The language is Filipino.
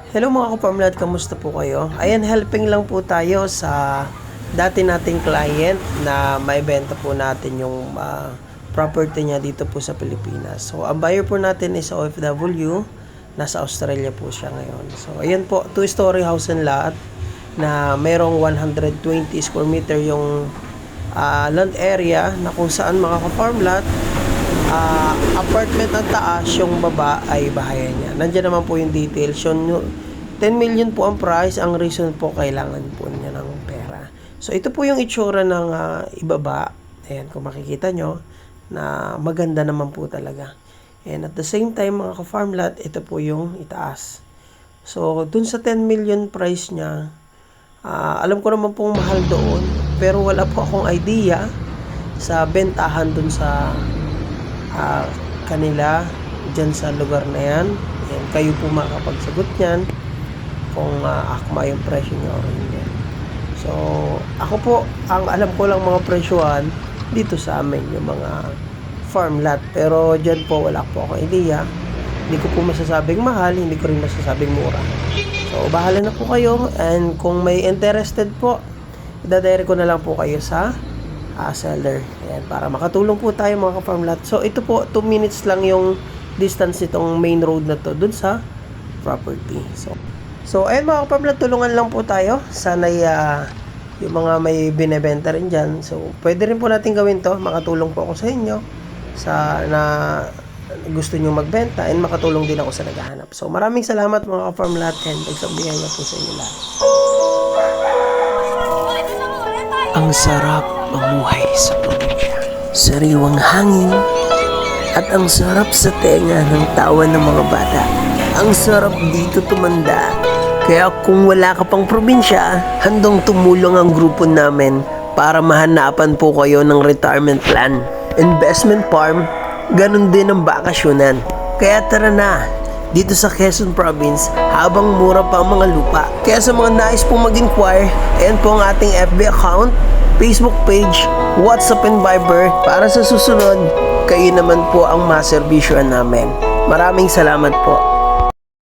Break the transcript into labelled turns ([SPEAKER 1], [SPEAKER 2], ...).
[SPEAKER 1] Hello mga ka-farmlad, kamusta po kayo? Ayan, helping lang po tayo sa dati nating client na maibenta po natin yung property niya dito po sa Pilipinas. So, ang buyer po natin is OFW, nasa Australia po siya ngayon. So, ayan po, 2-story house and lot na mayroong 120 square meter yung land area na kung saan mga ka-farmlad, apartment ang taas, yung baba ay bahayan niya. Nandiyan naman po yung details. Yung 10 million po ang price. Ang reason po, kailangan po niya ng pera. So, ito po yung itsura ng ibaba. Ayan, kung makikita nyo, na maganda naman po talaga. And at the same time, mga ka-farm lot, ito po yung itaas. So, dun sa 10 million price niya, alam ko naman pong mahal doon, pero wala po akong idea sa bentahan dun sa kanila dyan sa lugar na yan. Ayan, kayo po makakapagsagot nyan kung akma yung presyo nyo or hindi. So, ako po, ang alam ko lang mga presyohan dito sa amin, yung mga farm lot. Pero dyan po, wala po akong idea. Hindi ko po masasabing mahal, hindi ko rin masasabing mura. So, bahala na po kayo. And kung may interested po, idadire ko na lang po kayo sa seller. Ayan, para makatulong po tayo mga ka-farm lot. So, ito po, 2 minutes lang yung distance nitong main road na to dun sa property. So ayun mga ka-farm lot, tulungan lang po tayo. Sana'y yung mga may binebenta rin dyan. So, pwede rin po natin gawin to. Makatulong po ako sa inyo na gusto nyo magbenta, and makatulong din ako sa naghahanap. So, maraming salamat mga ka-farm lot, and pagsabihan na po sa inyo lahat.
[SPEAKER 2] Ang sarap mamuhay sa probinsya. Sariwang hangin at ang sarap sa tenga ng tawa ng mga bata. Ang sarap dito tumanda. Kaya kung wala ka pang probinsya, handang tumulong ang grupo namin para mahanapan po kayo ng retirement plan. Investment farm, ganun din ang bakasyonan. Kaya tara na, dito sa Quezon Province, habang mura pa ang mga lupa. Kaya sa mga nais pong mag-inquire, ayan po ang ating FB account, Facebook page, WhatsApp and Viber. Para sa susunod, kayo naman po ang maserbisyoan namin. Maraming salamat po.